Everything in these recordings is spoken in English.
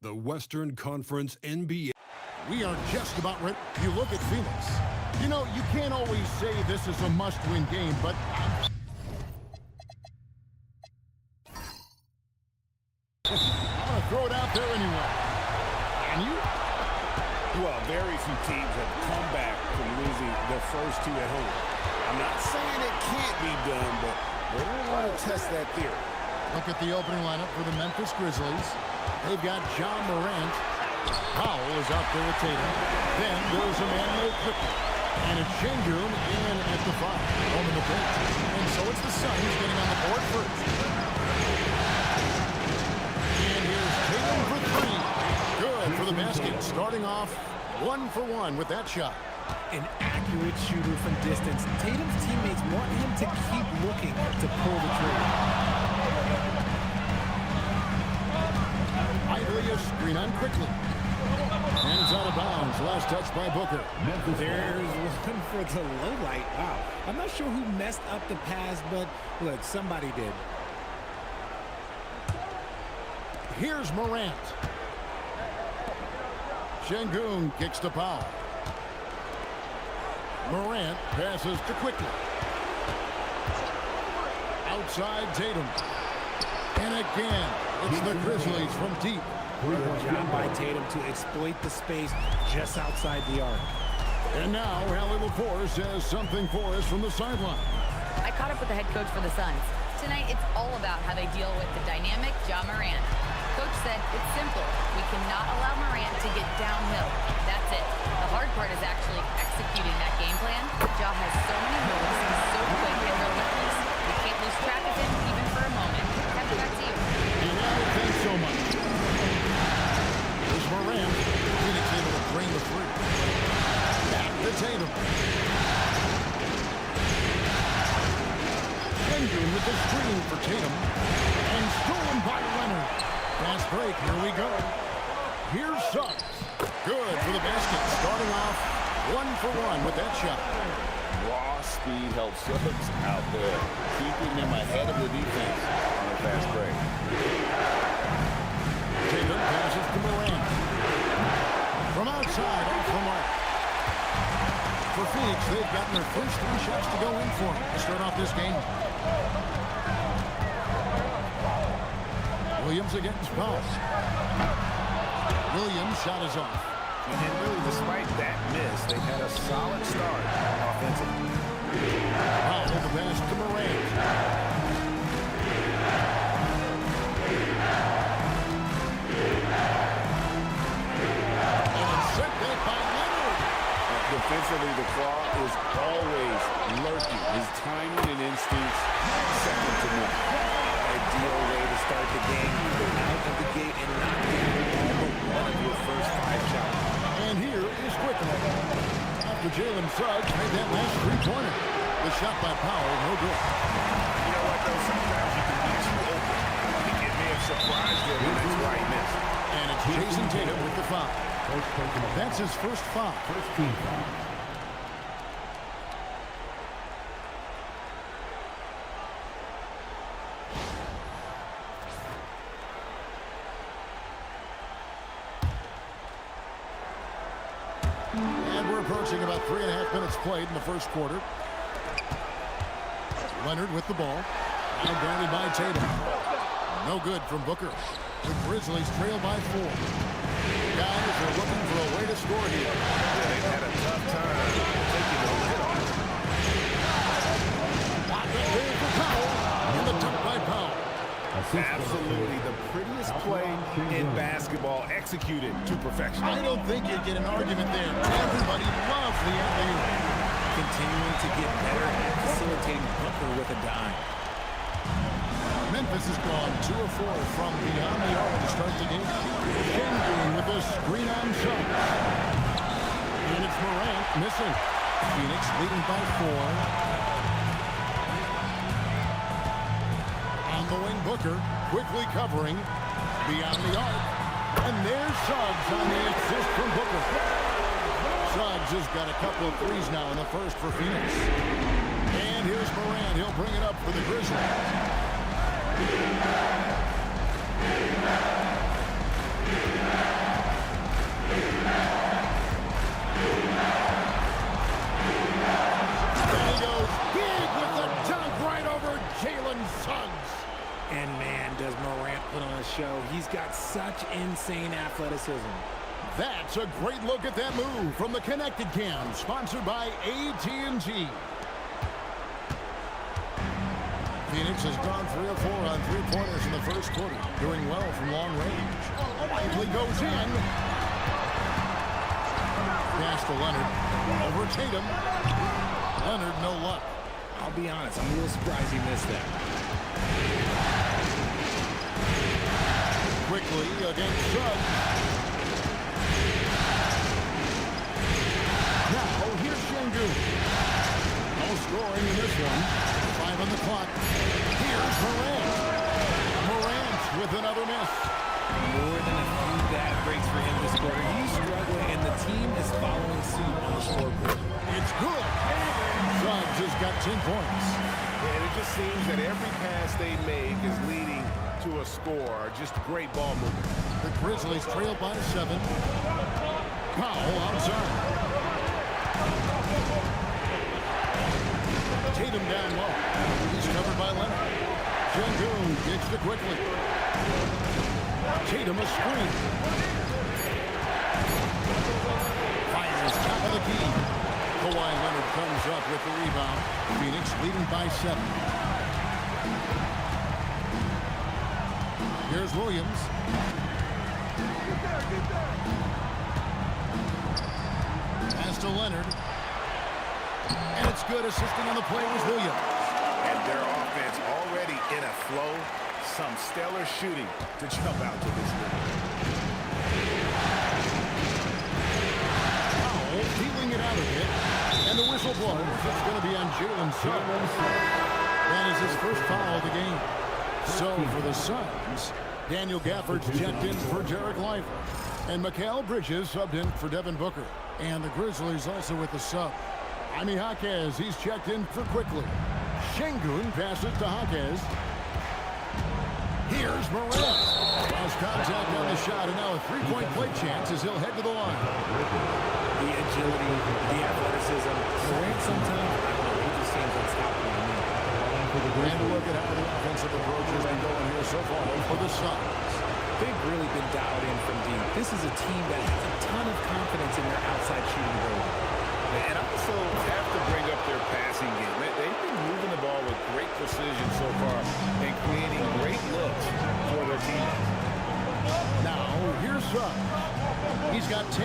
The Western Conference NBA. We are just about ready. You look at Phoenix. You know, you can't always say this is a must-win game, but I'm going to throw it out there anyway. And you? Well, very few teams have come back from losing their first two at home. I'm not saying it can't be done, but we're going to want to test that theory. Look at the opening lineup for the Memphis Grizzlies. They've got John Morant. Powell is out there with Tatum. Then there's a man made quickly. And it's Şengün in at the 5, home in the bench. And so it's the Suns getting on the board first. And here's Tatum for 3. Good for the basket. Starting off 1 for 1 with that shot. An accurate shooter from distance. Tatum's teammates want him to keep looking to pull the trigger. Idly a screen on quickly. And it's out of bounds. Last touch by Booker. There's one for the low light. Wow. I'm not sure who messed up the pass, but look, somebody did. Here's Morant. Şengün kicks to Powell. Morant passes to quickly. Outside Tatum. And again, it's the Grizzlies from deep. Good job by Tatum to exploit the space just outside the arc. And now, Allie LaForce has something for us from the sideline. I caught up with the head coach for the Suns. Tonight, it's all about how they deal with the dynamic Ja Morant. Coach said it's simple. We cannot allow Morant to get downhill. That's it. The hard part is actually executing that game plan. Ja has so many moves. He's so quick and relentless. We can't lose track of him even for a moment. Kevin, back to you. Thanks so much. There's Morant. Phoenix able to drain the 3. Back to Tatum. Şengün with the screen for Tatum. And stolen by Leonard. Fast break. Here we go. Here's Suggs. Good for the basket. Starting off 1 for 1 with that shot. Raw speed helps Suggs out there, keeping them ahead of the defense on a fast break. Tatum passes to Morant. From outside, off the mark. For Phoenix, they've gotten their first 3 shots to go in for them to start off this game. Williams against Powell. Williams' shot is off. And really, despite that miss, they've had a solid start offensively. Powell the pass to Morant. And set back by Leonard. Defensively, the claw is always lurking. His timing and instincts, second to none. Ideal way to start the game. Out of the gate and knock down all but one of your first 5 shots. And here is quickly. After Jalen Suggs made that last 3-pointer. The shot by Powell, no good. You know what, though? Sometimes you can be too open. I think it may have surprised him, and that's why he missed. And it's Jason Tatum with the foul. That's his first foul. First team foul. And we're approaching about 3.5 minutes played in the first quarter. Leonard with the ball. Now guarded by Tatum. No good from Booker. The Grizzlies trail by 4. Guys are looking for a way to score here. Yeah, they've had a tough time taking the lid off. There for Powell. And the dunk by Powell. Absolutely the prettiest play in basketball, executed to perfection. I don't think you'd get an argument there. Everybody loves the alley-oop. Continuing to get better at facilitating Booker with a dime. Memphis has gone 2 of 4 from beyond the arc to start the game. Şengün with a screen on shot. And it's Morant missing. Phoenix leading by 4. On the wing, Booker quickly covering beyond the arc. And there's Suggs on the assist from Booker. Suggs has got a couple of threes now in the first for Phoenix. And here's Morant. He'll bring it up for the Grizzlies. There he goes, big with the dunk right over Jalen Suggs. And man, does Morant put on a show. He's got such insane athleticism. That's a great look at that move from the Connected Cam, sponsored by AT&T. Phoenix has gone 3 of 4 on three-pointers in the first quarter, doing well from long range. Lively goes in. Pass to Leonard. Over Tatum. Leonard, no luck. I'll be honest, I'm a little surprised he missed that. Quickly against Suggs. Now, here's Şengün. No scoring in this one. 5 on the clock. Here's Morant. Morant with another miss. More than a few bad breaks for him this quarter. He's struggling, and the team is following suit on the scoreboard. It's good. Suggs has got 10 points. And it just seems that every pass they make is leading to a score. Just great ball movement. The Grizzlies trail by 7. Powell outside. Tatum down low. He's covered by Leonard. Şengün gets it quickly. Tatum a screen. Fires top of the key. Kawhi Leonard comes up with the rebound. Phoenix leading by 7. Here's Williams. Pass to Leonard. And it's good. Assisting on the play was Williams. And their offense already in a flow. Some stellar shooting to jump out to this level. Powell feeling it out a bit. And the whistle blows. It's going to be on Jalen Suggs. That is his first foul of the game. So for the Suns, Daniel Gafford's checked in for Derek Lively. And Mikal Bridges subbed in for Devin Booker. And the Grizzlies also with the sub. Jaime Jaquez, he's checked in for Quickly. Şengün passes to Jaquez. Here's Morant. Has contact on the shot, and now a three-point play chance as he'll head to the line. The agility, the athleticism. Morant sometimes, I don't know, he just seems unstoppable to me. And look at how the offensive approach has been going here so far for the Suns. They've really been dialed in from deep. This is a team that has a ton of confidence in their outside shooting ability. And also have to bring up their passing game. They've been moving the ball with great precision so far and creating great looks for their teammates. Now, here's Suggs. He's got 10.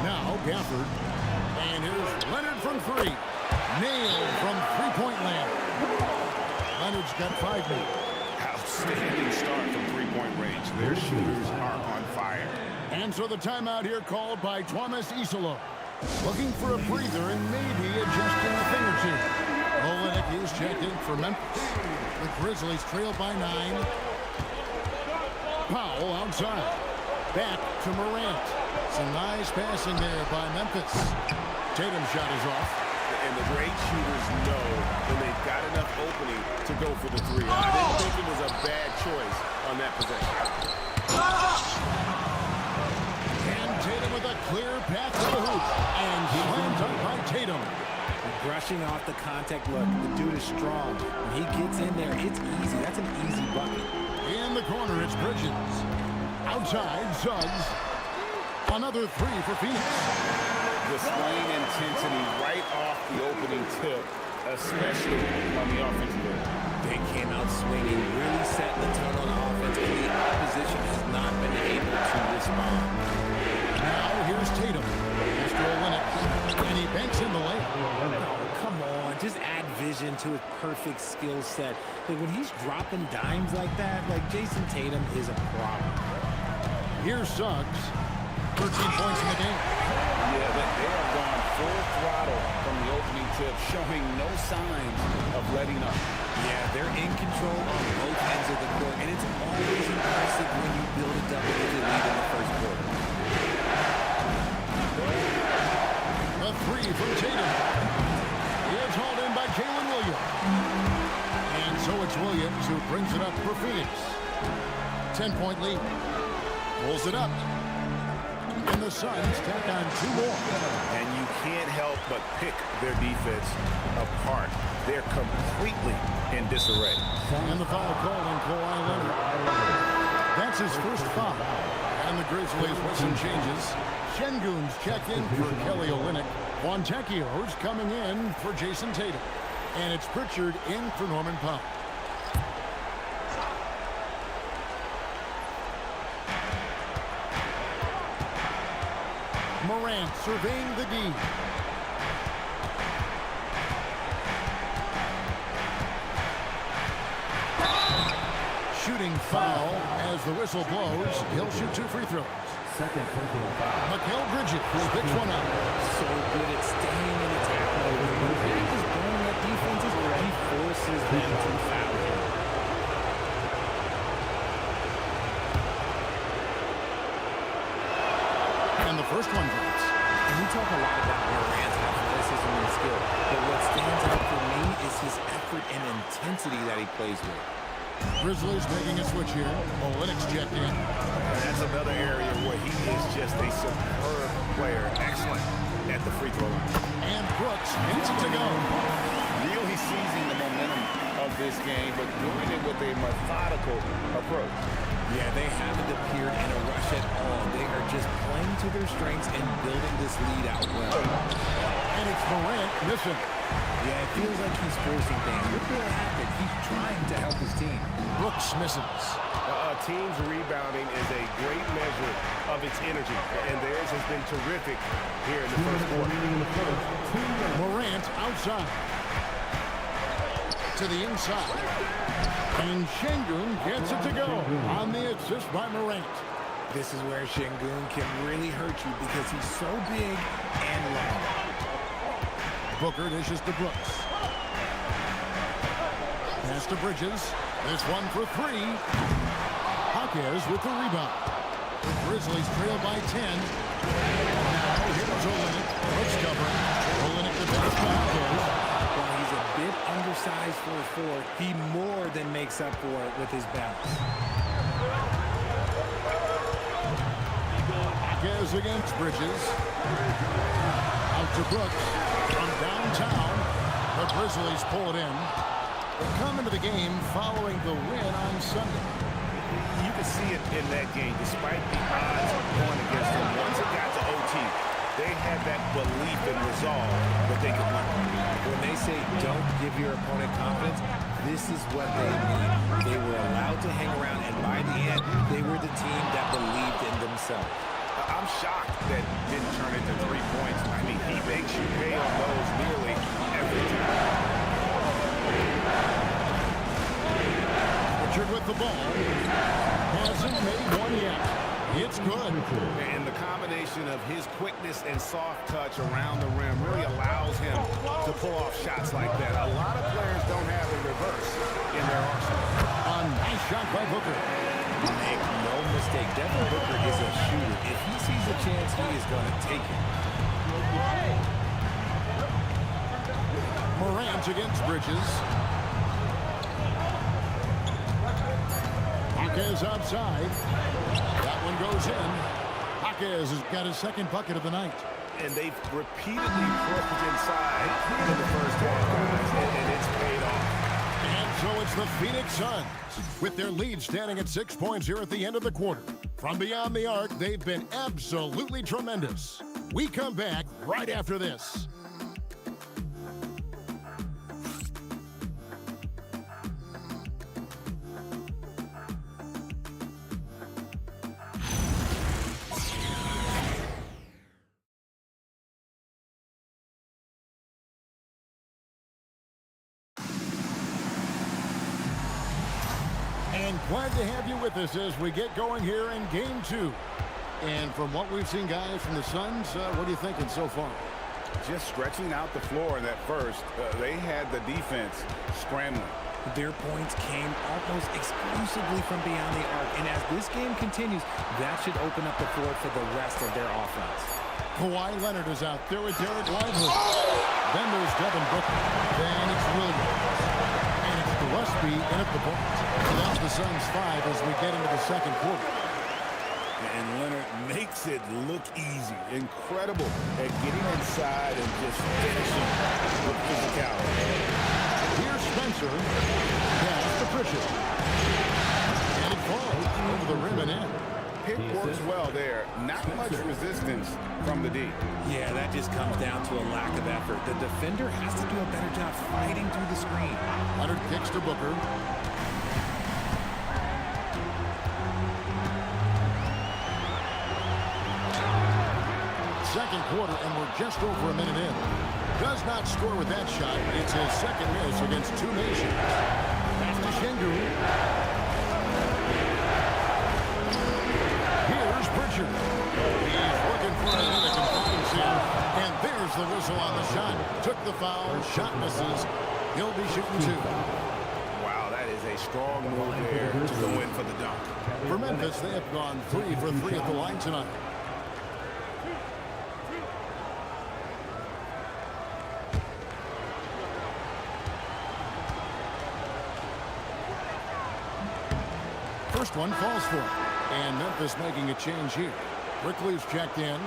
Now, Gafford. And here's Leonard from 3. Nailed from three-point land. Leonard's got 5 now. Outstanding start from three-point range. Their shooters are on fire. And so the timeout here called by Thomas Isolo. Looking for a breather and maybe adjusting a thing or two. Olynyk is checked in for Memphis. The Grizzlies trail by 9. Powell outside. Back to Morant. Some nice passing there by Memphis. Tatum's shot is off. And the great shooters know when they've got enough opening to go for the three. I didn't think it was a bad choice on that possession. And Tatum with a clear path to the hoop. And he lands up by Tatum. Brushing off the contact look. The dude is strong. When he gets in there, it's easy. That's an easy bucket. In the corner, it's Bridges. Outside, Suggs. Another 3 for Phoenix. Displaying intensity right off the opening tip, especially on the offensive end. They came out swinging, really setting the tone on offense, and the opposition has not been able to respond. Now here's Tatum. Mr. Olynyk, and he banks in the layup. Oh, come on. Just add vision to his perfect skill set. Like, when he's dropping dimes like that, like, Jason Tatum is a problem. Here's Suggs. 13 points in the game. Yeah, they have gone full throttle from the opening tip, showing no signs of letting up. Yeah, they're in control on both ends of the court, and it's always impressive when you build a double-digit lead in the first quarter. A 3 from Tatum. It's hauled in by Jalen Williams. And so it's Williams who brings it up for Phoenix. 10-point lead. Pulls it up. And the Suns tack on 2 more. And you can't help but pick their defense apart. They're completely in disarray. And the foul called on Kawhi Leonard. That's his first foul. And the Grizzlies with some changes. Şengün's checked in for Kelly Olynyk. Fontecchio's coming in for Jason Tatum. And it's Pritchard in for Norman Powell. Morant surveying the D. Shooting foul as the whistle blows. He'll shoot 2 free throws. Second personal foul. Mikal Bridges picks one up. So good at staying in attack mode. When he is blowing up defenses, he forces them to foul him. And the first one drops. And we talk a lot about Morant's athleticism and skill, but what stands out for me is his effort and intensity that he plays with. Grizzlies making a switch here. Olynyk's checked in. And that's another area where he is just a superb player. Excellent at the free throw line. And Brooks hits it to go. Really seizing the momentum of this game, but doing it with a methodical approach. Yeah, they haven't appeared in a rush at all. They are just playing to their strengths and building this lead out well. And it's Morant missing. Yeah, it feels like he's forcing things. Look at that. He's trying to help his team. Brooks misses. A team's rebounding is a great measure of its energy, and theirs has been terrific here in the first quarter. Morant outside. To the inside. And Şengün gets it to go on the assist by Morant. This is where Şengün can really hurt you because he's so big and long. Booker dishes to Brooks. Pass to Bridges. This one for 3. Hawkes with the rebound. The Grizzlies trail by 10. Now here's Olynyk. Brooks covering. Olynyk the pass to Hawkes. While he's a bit undersized for a 4, he more than makes up for it with his bounce. Hawkes against Bridges. Out to Brooks. From downtown, the Grizzlies pull it in. They come into the game following the win on Sunday. You can see it in that game, despite the odds going against them. Once it got to OT, they had that belief and resolve that they could win. When they say don't give your opponent confidence, this is what they mean. They were allowed to hang around, and by the end, they were the team that believed in themselves. I'm shocked that didn't turn into 3 points. I mean, he makes you pay on those nearly every time. Richard with the ball. Hasn't made one yet. It's good. And the combination of his quickness and soft touch around the rim really allows him to pull off shots like that. A lot of players don't have the reverse in their arsenal. A nice shot by Booker. Make no mistake, Devin Booker is a shooter. If he sees a chance, he is going to take it. Morant against Bridges. Hawkes outside. That one goes in. Hawkes has got his second bucket of the night. And they've repeatedly proved inside in the first half, guys, and it's paid off. And so it's the Phoenix Suns with their lead standing at 6 points here at the end of the quarter. From beyond the arc, they've been absolutely tremendous. We come back right after this. And glad to have you with us as we get going here in Game 2. And from what we've seen, guys, from the Suns, what are you thinking so far? Just stretching out the floor in that first. They had the defense scrambling. Their points came almost exclusively from beyond the arc. And as this game continues, that should open up the floor for the rest of their offense. Kawhi Leonard is out there with Derek Lively. Then there's Devin Booker. Then it's Williams. And it's Westby in at the point. And that's the Suns 5 as we get into the second quarter. And Leonard makes it look easy. Incredible at getting inside and just finishing with physicality. Here's Spencer. Pass to Pritchard. And it falls over the rim and in. Pick works well there. Not much resistance from the D. Yeah, that just comes down to a lack of effort. The defender has to do a better job fighting through the screen. Leonard kicks to Booker. Second quarter, and we're just over a minute in. Does not score with that shot. It's his second miss against two nations. Pass to Şengün. Here's Pritchard. He's looking for a minute competency. And there's the whistle on the shot. Took the foul. Shot misses. He'll be shooting two. Wow, that is a strong move there to go in for the dunk. For Memphis, they have gone 3 for 3 at the line tonight. First one falls for him. And Memphis making a change here. Quickly's checked in.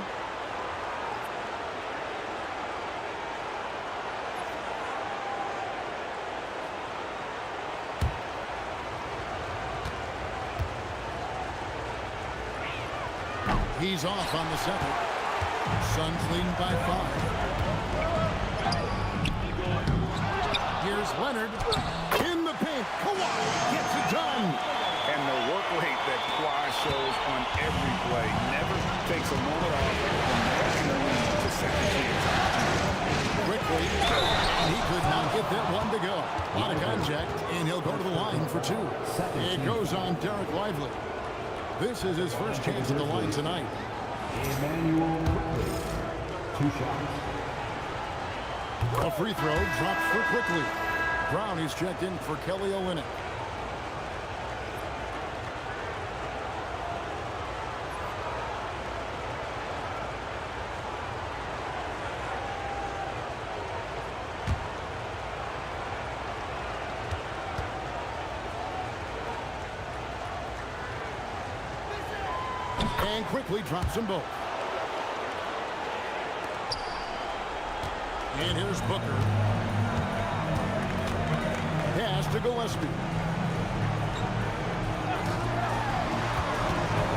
He's off on the second. Suns leading by 5. Here's Leonard. In the paint. Kawhi gets it done. And the work rate that Kawhi shows on every play never takes a moment off from making the lead to second chance. Quickly, and he could not get that one to go. A lot of contact, and he'll go to the line for 2. It goes on Derek Lively. This is his first chance at the line tonight. Emmanuel Quickly. 2 shots. A free throw drops for Quickly. Brown is checked in for Kelly Olynyk. And Quickly drops them both. And here's Booker. Pass to Gillespie.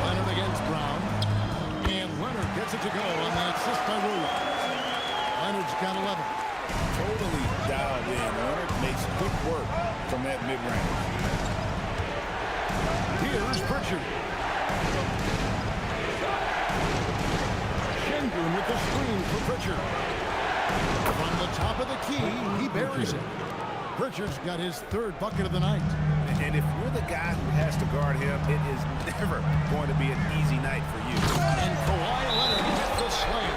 Leonard against Brown. And Leonard gets it to go on the assist by Williams. Leonard's got 11. Totally dialed in. Leonard makes quick work from that mid-range. Here's Pritchard. Şengün with the screen for Pritchard. From the top of the key, he buries it. Pritchard's got his 3rd bucket of the night. And if you're the guy who has to guard him, it is never going to be an easy night for you. And Kawhi Leonard with the slam.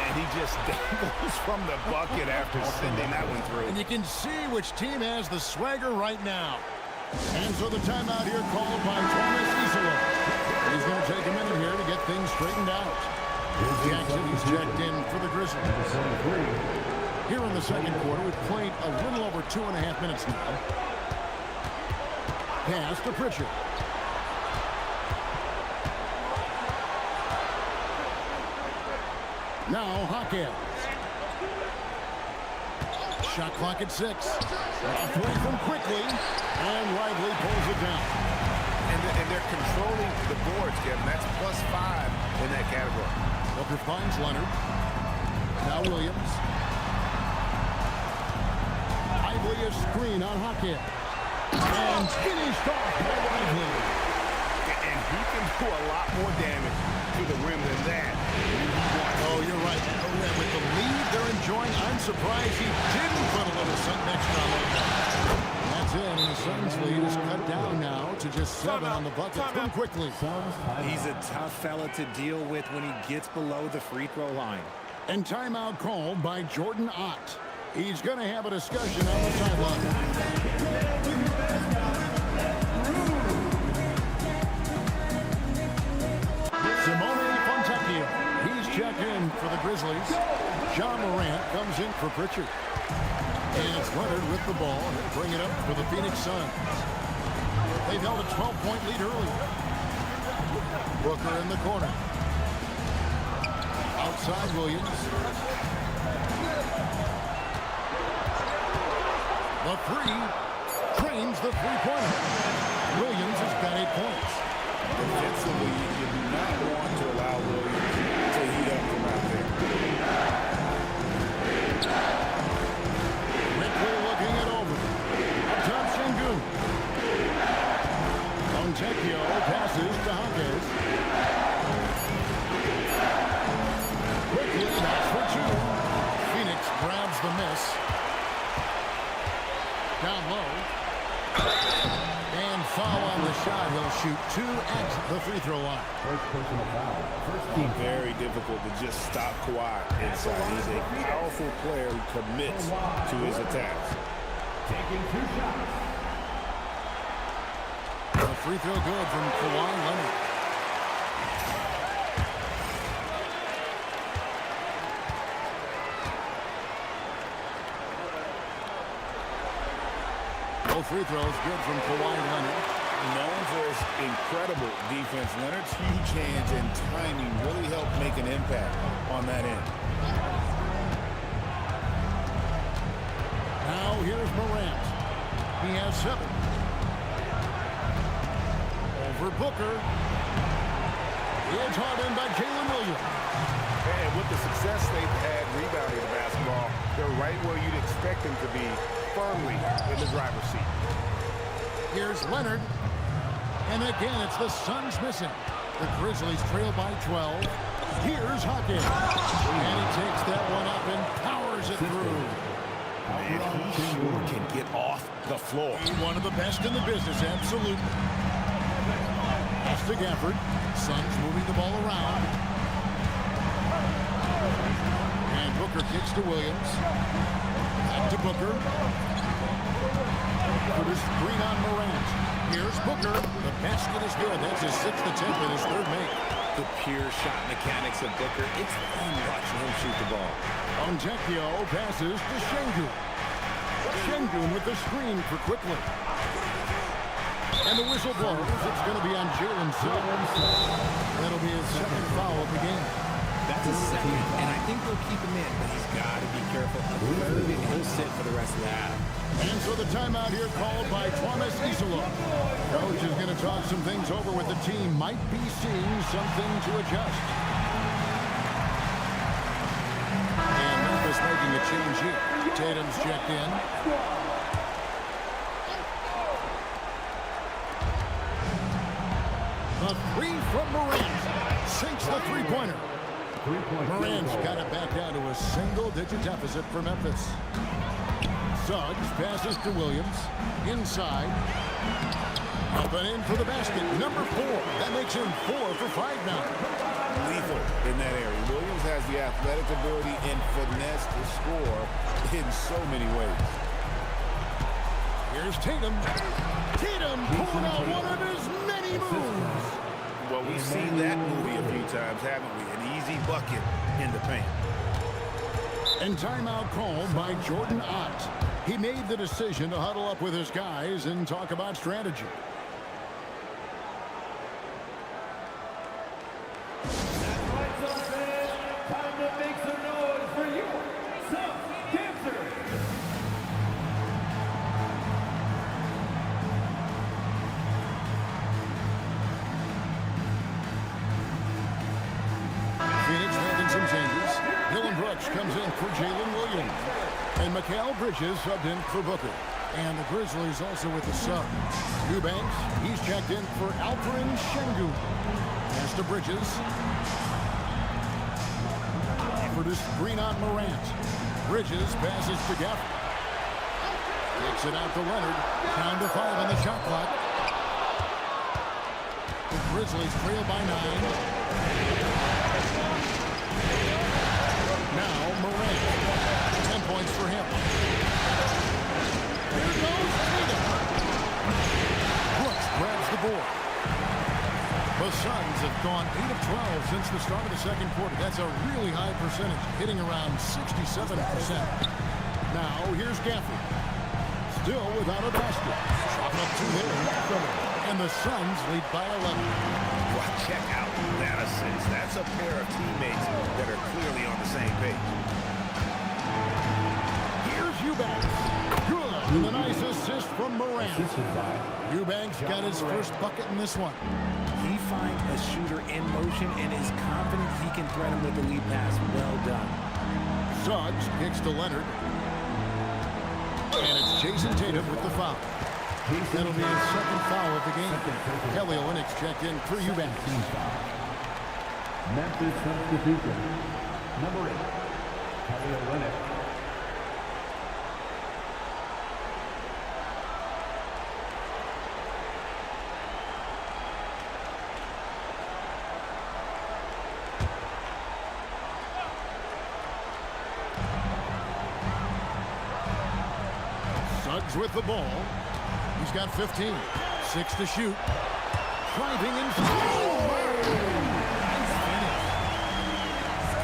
And he just dangles from the bucket after sending that one through. And you can see which team has the swagger right now. And so the timeout here called by Thomas Isola. He's going to take a minute here to get things straightened out. Jackson, he's checked in for the Grizzlies. Here in the second quarter, we've played a little over 2.5 minutes now. Pass to Pritchard. Now Hawkins. Shot clock at 6. Off away from Quickly. And Lively pulls it down. And they're controlling the boards, Kevin. That's +5 in that category. Booker finds Leonard. Now Williams. Lively a screen on Hawkins. And finished off by Lively. And he can do a lot more damage to the rim than that. Oh, you're right. Oh, yeah, with the lead they're enjoying, I'm surprised he didn't put a little something extra on that. That's it, and the Suns lead is cut down now to just 7 on the bucket from Quickly. He's a tough fella to deal with when he gets below the free throw line. And timeout called by Jordan Ott. He's going to have a discussion on the sideline. Simone Fontecchio. He's checked in for the Grizzlies. John Morant comes in for Pritchard. And it's Leonard with the ball. He'll bring it up for the Phoenix Suns. They've held a 12-point lead early. Booker in the corner. Outside Williams. The three. Trains the three-pointer. Williams has got 8 points. Defensively, you do not want to allow Williams to heat up from out there. Quickly looking it over. Up top, Sengun. Fontecchio passes to Hawkins. Quickly, that's for 2. Phoenix grabs the miss. Down low. And foul on the shot. He'll shoot 2 at the free throw line. First personal foul. First team. Very difficult to just stop Kawhi inside. He's a powerful player who commits to his attacks. Taking 2 shots. A free throw good from Kawhi Leonard. Both free throws good from Kawhi Leonard. Known for his incredible defense, Leonard's huge hands and timing really helped make an impact on that end. Now here's Morant. He has 7. Over Booker. It's Harden by Jalen Williams. And with the success they've had rebounding the basketball, they're right where you'd expect them to be, firmly in the driver's seat. Here's Leonard. And again, it's the Suns missing. The Grizzlies trail by 12. Here's Hawkins. And he takes that one up and powers it through. Man, he sure can get off the floor. One of the best in the business, absolutely. Pass to Gafford. Suns moving the ball around. And Booker kicks to Williams. Back to Booker. For the screen on Morant. Here's Booker. The basket is good. That's his 6th attempt and his 3rd make. The pure shot mechanics of Booker. It's fun watching him shoot the ball. Fontecchio passes to Sengun. Sengun with the screen for Quickly. And the whistle blows. It's going to be on Jalen Suggs. That'll be his 2nd foul of the game. That's his 2nd, and I think they'll keep him in, but he's got to be careful. He'll sit for the rest of the half. And so the timeout here called by Thomas Isola. Coach is going to talk some things over with the team. Might be seeing something to adjust. And Memphis making a change here. Tatum's checked in. A 3 from Morant. Sinks the three-pointer. Morant's got it back down to a single-digit deficit for Memphis. Suggs passes to Williams. Inside. Up and in for the basket. Number 4. That makes him 4 for 5 now. Lethal in that area. Williams has the athletic ability and finesse to score in so many ways. Here's Tatum. Tatum pulling out one of his many moves. Well, we've seen that movie a few times, haven't we? An easy bucket in the paint. And timeout called by Jordan Ott. He made the decision to huddle up with his guys and talk about strategy. Time to make some noise for you, some dancers. Phoenix making some changes. Dylan Brooks comes in for Jalen Williams. And Mikal Bridges subbed in for Booker. And the Grizzlies also with the sub. Eubanks, he's checked in for Alperen Sengun. Pass to Bridges. For the screen on Morant. Bridges passes to Gafford. Kicks it out to Leonard. Down to 5 on the shot clock. The Grizzlies trail by 9. Now Morant. 10 points for him. Here goes Tatum. Brooks grabs the board. The Suns have gone 8 of 12 since the start of the second quarter. That's a really high percentage, hitting around 67%. Now here's Gafford. Still without a basket. Shot up to there. And the Suns lead by 11. Well, check out that assist. That's a pair of teammates that are clearly on the same page. Here's Eubanks. Good. And a nice assist from Morant. Eubanks got his first bucket in this one. He finds a shooter in motion and is confident he can thread him with the lead pass. Well done. Suggs kicks to Leonard. And it's Jason Tatum with the foul. That'll be his second foul of the game. Kelly Olynyk's checked in for Eubanks. Memphis substitution. Number 8, Kelly Olynyk. Suggs with the ball. He's got 15. 6 to shoot. Driving and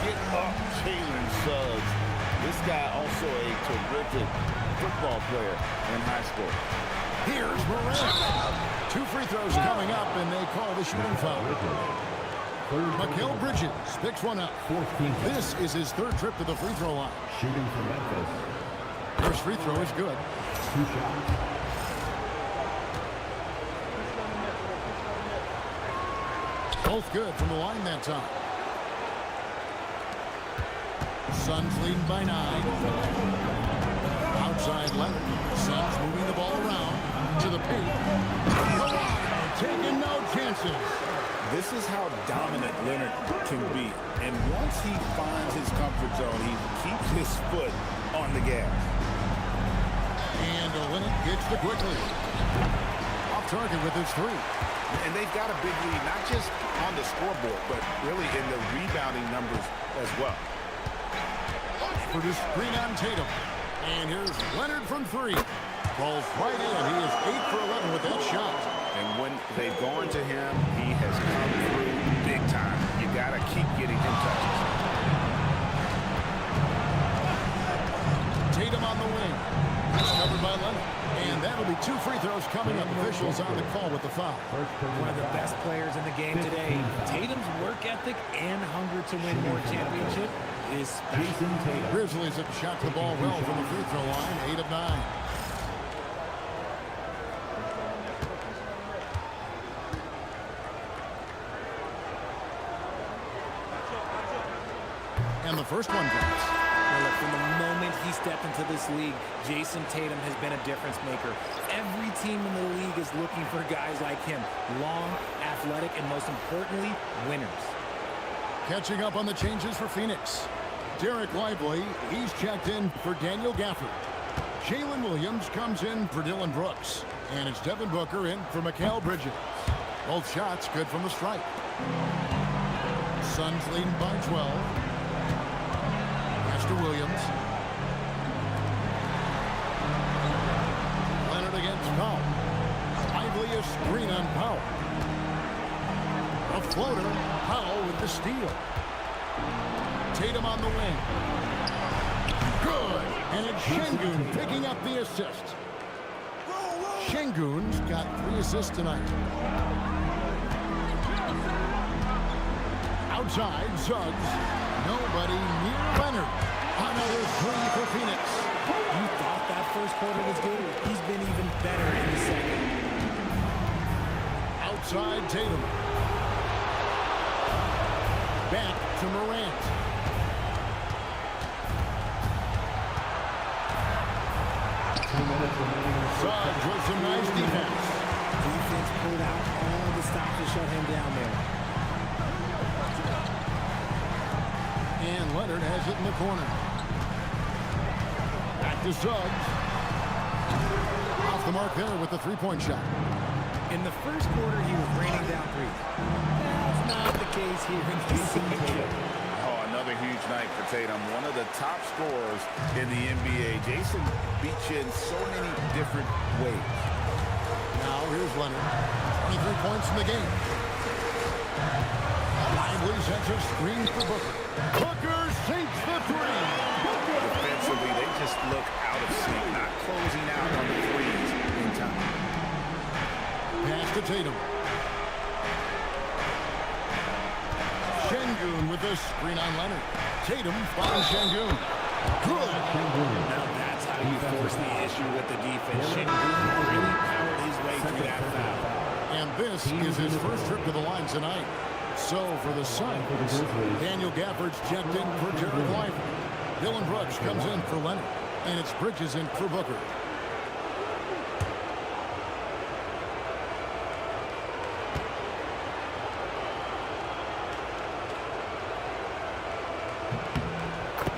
Get up, Jalen Suggs. This guy also a terrific football player in high school. Here's Morant. 2 free throws coming up, and they call the shooting foul. Mikal Bridges picks one up. This is his third trip to the free throw line. Shooting for Memphis. First free throw is good. 2 shots. Both good from the line that time. Suns leading by 9. Outside Leonard. Suns moving the ball around to the paint. Taking no chances. This is how dominant Leonard can be. And once he finds his comfort zone, he keeps his foot on the gas. And Olynyk gets the quickly. Off target with his 3. And they've got a big lead, not just on the scoreboard, but really in the rebounding numbers as well. For the screen on Tatum. And here's Leonard from 3. Falls right in. He is 8 for 11 with that shot. And when they've gone to him, he has come through big time. You got to keep getting him touches. Tatum on the wing. He's covered by Leonard. And that'll be 2 free throws coming up. Officials on the call with the foul. One of the best players in the game today. Tatum's work ethic and hunger to win more championship is special. Grizzlies have shot the ball well from the free throw line. 8 of 9. And the first one comes. Well, look, from the moment he stepped into this league, Jason Tatum has been a difference maker. Every team in the league is looking for guys like him. Long, athletic, and most importantly, winners. Catching up on the changes for Phoenix. Derek Lively, he's checked in for Daniel Gafford. Jalen Williams comes in for Dylan Brooks. And it's Devin Booker in for Mikal Bridges. Both shots good from the stripe. Suns leading by 12. To Williams. Leonard against Powell. Lively a screen on Powell. A floater. Powell with the steal. Tatum on the wing. Good. And it's Şengün picking up the assist. Şengün's got 3 assists tonight. Outside, Suggs. Nobody near Leonard. Another 3 for Phoenix. You thought that first quarter was good. He's been even better in the second. Outside Tatum. Back to Morant. Suggs with some nice defense. Defense pulled out all the stops to shut him down there. And Leonard has it in the corner. Back to Suggs. Off the mark there with the 3-point shot. In the first quarter, he was raining down 3. That's not the case here in the second. Oh, another huge night for Tatum. One of the top scorers in the NBA. Jason beats you in so many different ways. Now here's Leonard. 23 points in the game. Lively sets a screen for Booker. Booker sinks the 3. Defensively, they just look Tatum. Şengün with the screen on Leonard. Tatum finds Şengün. Good. Now that's how you force the issue with the defense. Şengün really powered his way through that foul. And this is his first trip to the line tonight. So for the Suns, Daniel Gafford's checked in for Derek Lively. Dylan Brooks comes in for Leonard. And it's Bridges in for Booker.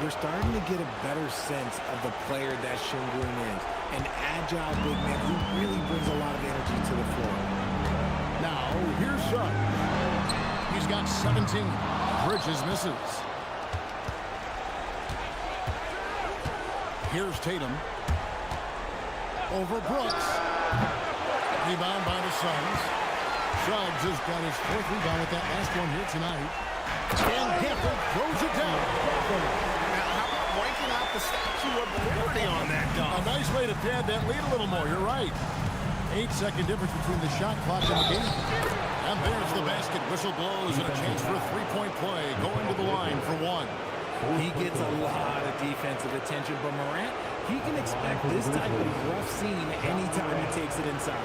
You're starting to get a better sense of the player that Şengün is. An agile big man who really brings a lot of energy to the floor. Now, here's Suggs. He's got 17. Bridges misses. Here's Tatum. Over Brooks. Rebound by the Suns. Suggs has got his fourth rebound with that last one here tonight. And Gafford throws it down. How about breaking out the Statue of Liberty on that dunk? A nice way to pad that lead a little more. You're right. 8-second difference between the shot clock and the game. And there's the basket. Whistle blows and a chance for a three-point play. Going to the line for one. He gets a lot of defensive attention, but Morant, he can expect this type of rough scene anytime he takes it inside.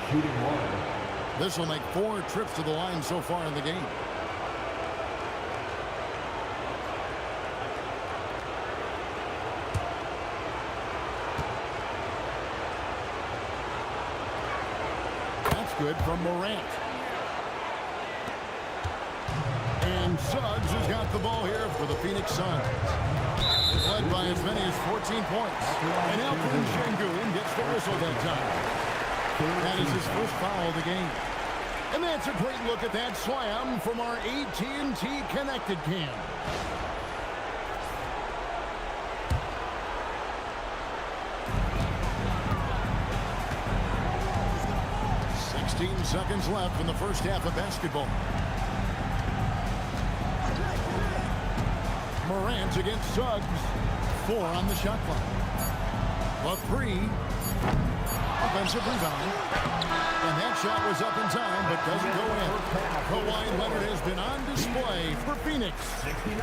This will make 4 trips to the line so far in the game. That's good from Morant. And Suggs has got the ball here for the Phoenix Suns. Led by as many as 14 points. And Alperen Şengün gets the whistle that time. That is his first foul of the game. And that's a great look at that slam from our AT&T Connected Cam. Seconds left in the first half of basketball. Morant against Suggs. 4 on the shot clock. A 3. Offensive rebound. And that shot was up in time, but doesn't go in. Kawhi Leonard has been on display for Phoenix.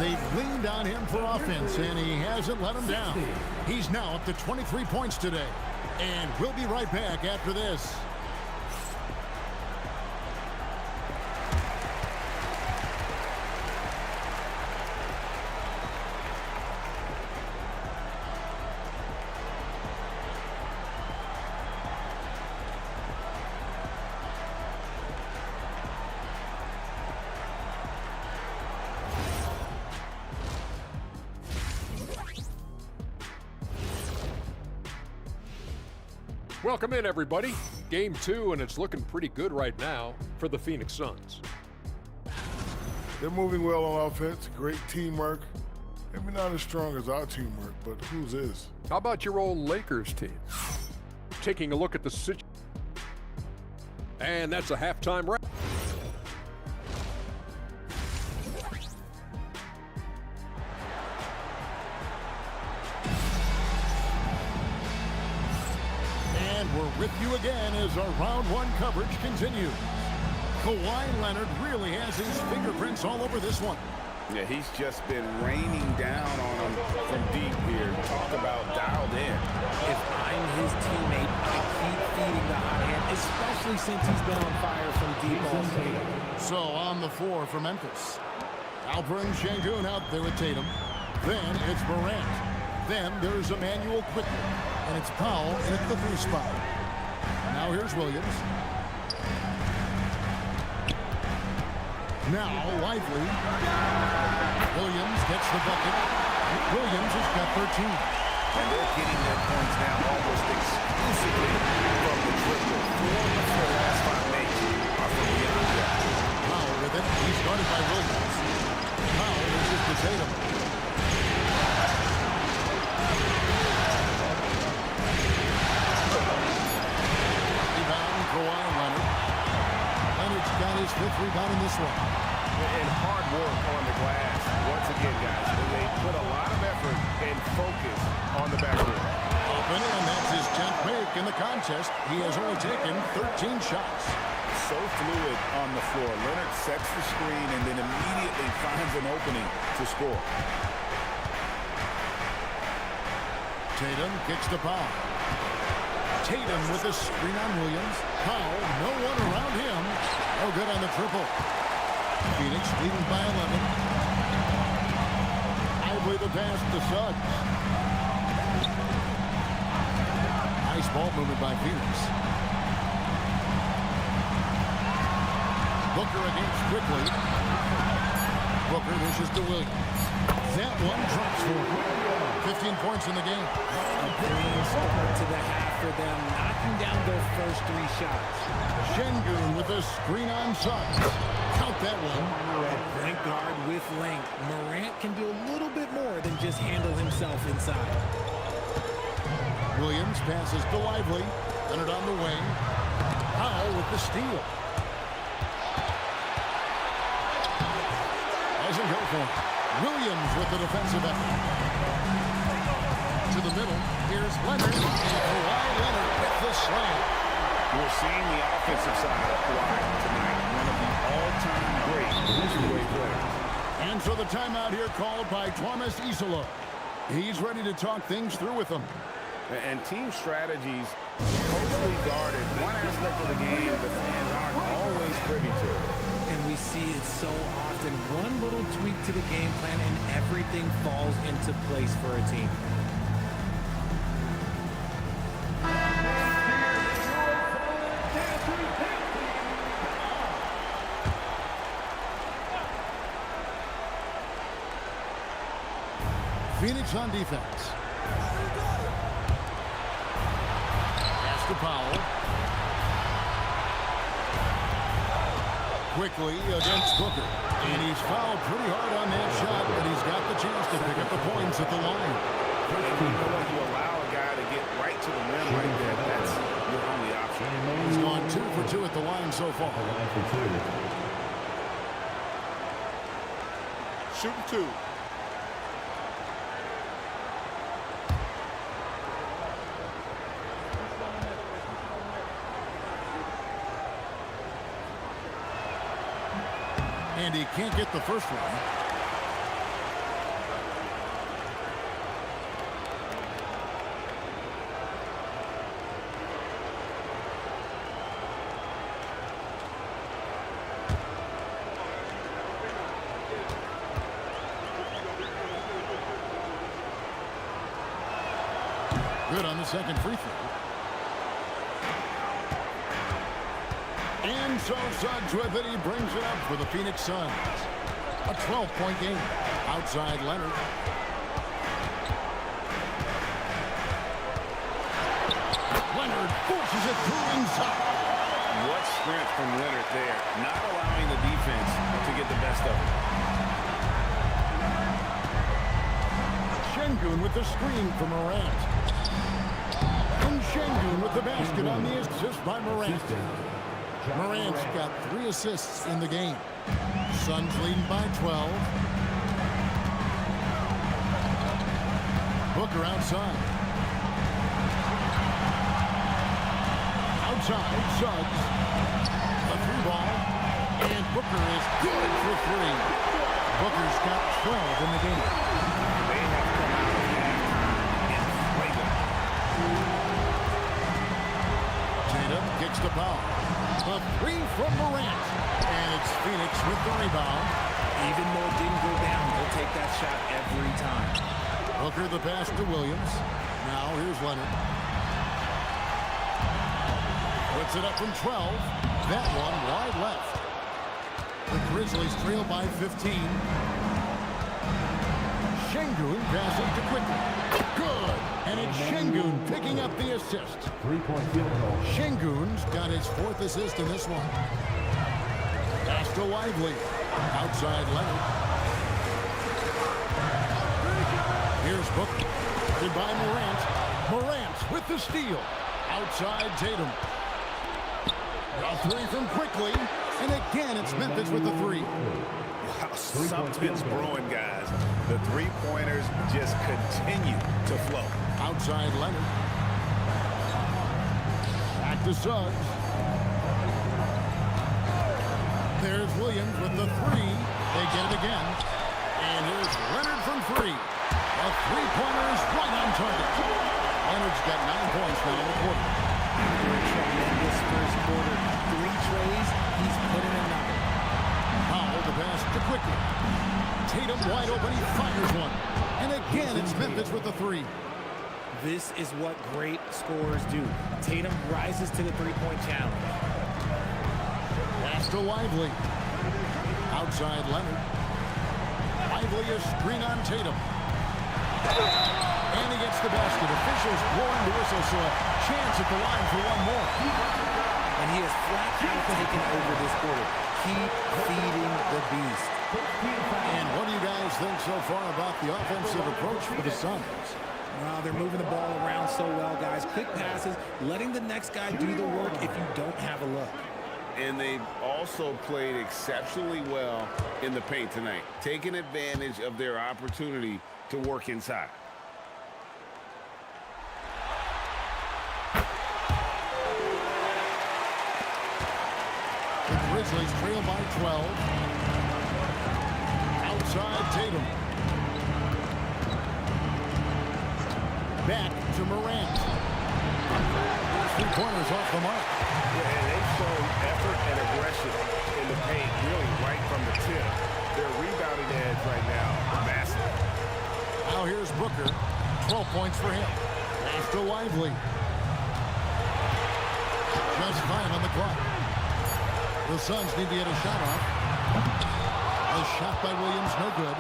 They've leaned on him for offense, and he hasn't let them down. He's now up to 23 points today. And we'll be right back after this. Welcome in, everybody. Game 2, and it's looking pretty good right now for the Phoenix Suns. They're moving well on offense, great teamwork. Maybe not as strong as our teamwork, but whose is? How about your old Lakers team? Taking a look at the situation. And that's a halftime wrap. We're with you again as our round 1 coverage continues. Kawhi Leonard really has his fingerprints all over this one. Yeah, he's just been raining down on him from deep here. Talk about dialed in. If I'm his teammate, I keep feeding the hot hand, especially since he's been on fire from deep all season. So on the floor for Memphis. Alperen Şengün out there with Tatum. Then it's Morant. Then there's Emmanuel quickly. And it's Powell in a cooking spot. Now here's Williams. Now Lively. Williams gets the bucket. Williams has got 13. And they're getting their points now almost exclusively from the triple. 4 of their last 5 makes are from beyond that. Powell with it. He's guarded by Williams. Powell reaches to Tatum. Kawhi Leonard. Leonard's got his 5th rebound in this one. And hard work on the glass. Once again, guys, they put a lot of effort and focus on the backboard. Open, and that's his 10th make in the contest. He has only taken 13 shots. so fluid on the floor. Leonard sets the screen and then immediately finds an opening to score. Tatum kicks to Powell. Tatum with the screen on Williams. Powell, no one around him. No good on the triple. Phoenix leading by 11. Lively the pass to Suggs. Nice ball movement by Phoenix. Booker against Quickly. Booker dishes to Williams. That one drops for him. 15 points in the game. A brilliant start to the half for them, knocking down their first 3 shots. Şengün with a screen on Suggs. Count that one. Point guard with length. Morant can do a little bit more than just handle himself inside. Williams passes to Lively. Leonard on the wing. Powell with the steal. Doesn't go for it. Williams with the defensive effort. To the middle. Here's Leonard. And Kawhi Leonard with the slam. We're seeing the offensive side of Kawhi tonight. One of the all-time great two-way players. And so the timeout here called by Thomas Isola. He's ready to talk things through with them. And team strategies closely guarded. One aspect of the game the fans aren't always privy to. And we see it so often. One little tweak to the game plan and everything falls into place for a team. Phoenix on defense. Pass to Powell. Quickly against Booker. And he's fouled pretty hard on that shot, but he's got the chance to pick up the points at the line. And you know what? You allow a guy to get right to the rim right there. That's your only option. He's gone 2 for 2 at the line so far. Shooting 2. And he can't get the first one. Good on the second free throw. And so Suggs with it. He brings it up for the Phoenix Suns. A 12-point game. Outside Leonard. Leonard forces it through inside. What strength from Leonard there. Not allowing the defense to get the best of him. Şengün with the screen for Morant. And Şengün with the basket on the assist by Morant. Morant's got 3 assists in the game. Suns leading by 12. Booker outside. Outside, Suggs. A 3 ball. And Booker is good for 3. Booker's got 12 in the game. They have come out of halftime and played them. Tatum kicks the Powell. A 3 from Morant. And it's Phoenix with the rebound. Even though it didn't go down, he'll take that shot every time. Booker the pass to Williams. Now here's Leonard. Puts it up from 12. That one wide left. The Grizzlies trail by 15. Şengün passes to Quickly. Good. And it's Şengün picking up the assist. 3-point field goal. Şengün's got his 4th assist in this one. Pass to Lively. Outside Leonard. Here's Booker. Goodbye Morant. Morant with the steal. Outside Tatum. A 3 from Quickly. And again, it's Memphis with the 3. Wow, something's brewing, guys. The three-pointers just continue to flow. Outside Leonard. Back to Suggs. There's Williams with the three. They get it again. And here's Leonard from three. A three-pointer is right on target. Leonard's got 9 points now in the quarter. After a tremendous first quarter, 3 trays, he's put in another. Powell the pass to Quickly. Tatum wide open, he fires one. And again, it's Memphis with the three. This is what great scorers do. Tatum rises to the three-point challenge. Pass to Lively. Outside Leonard. Lively a screen on Tatum. And he gets the basket. Officials blowing the whistle, so a chance at the line for one more. And he has flat out taken over this quarter. Keep feeding the beast. And what do you guys think so far about the offensive approach for the Suns? Wow, they're moving the ball around so well, guys. Quick passes, letting the next guy do the work if you don't have a look. And they've also played exceptionally well in the paint tonight, taking advantage of their opportunity to work inside. The Grizzlies trail by 12. Outside Tatum. Back to Morant. 3-pointers off the mark. Yeah, and they've shown effort and aggression in the paint really right from the tip. Their rebounding edge right now, massive. Now here's Booker. 12 points for him. Pass to Lively. Just 5 on the clock. The Suns need to get a shot off. A shot by Williams, no good.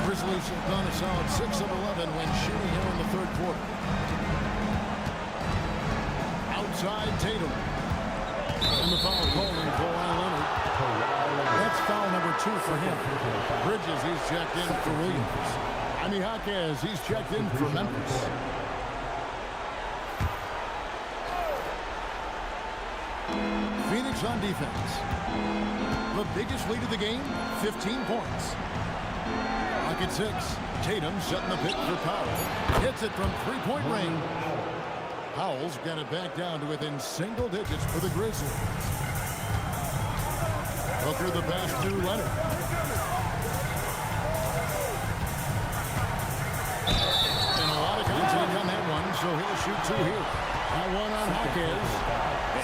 Grizzlies have gone a solid 6 of 11 when shooting here in the third quarter. Outside Tatum. And the foul called on Kawhi Leonard. That's foul number 2 for him. Bridges, he's checked in for Williams. Jaquez, he's checked in for Memphis. Phoenix on defense. The biggest lead of the game, 15 points. Look at 6. Tatum setting the pick for Powell. Hits it from three-point range. Powell's got it back down to within single digits for the Grizzlies. Hooker the pass to Leonard. And a lot of contact on that one, so he'll shoot 2 here. That one on Jaquez.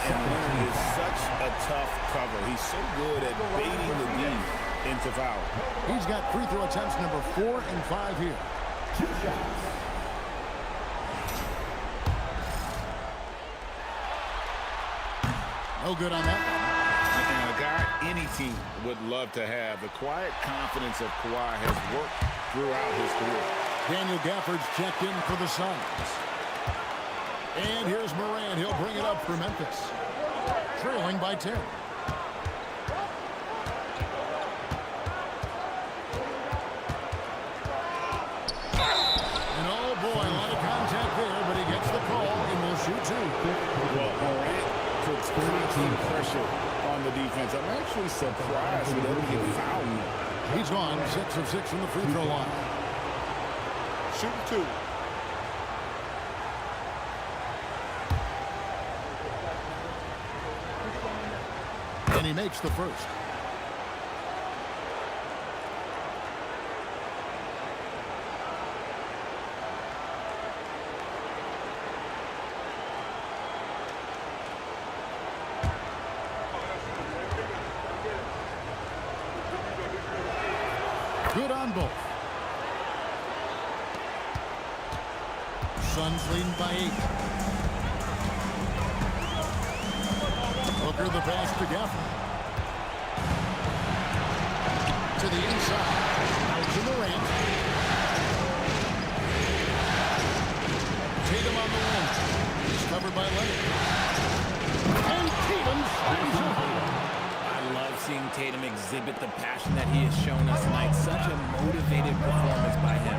And Leonard is such a tough cover. He's so good at baiting the D into foul. He's got free throw attempts number 4 and 5 here. 2 shots. No good on that one. And a guy any team would love to have. The quiet confidence of Kawhi has worked throughout his career. Daniel Gafford's checked in for the Suns. And here's Morant. He'll bring it up for Memphis. Trailing by 10. And oh boy, a lot of contact there, but he gets the call and will shoot 2. Well, Morant puts constant pressure on the defense. I'm actually surprised he doesn't get fouled. He's gone 6 of 6 from the free throw line. Shooting 2. And he makes the first. Good on both. Suns leading by 8. Hooker the pass to Gafford. To the inside. Out to Morant. Tatum on the wing. He's covered by Leonard. And Tatum stays up. I love seeing Tatum exhibit the passion that he has shown us tonight. Such a motivated performance by him.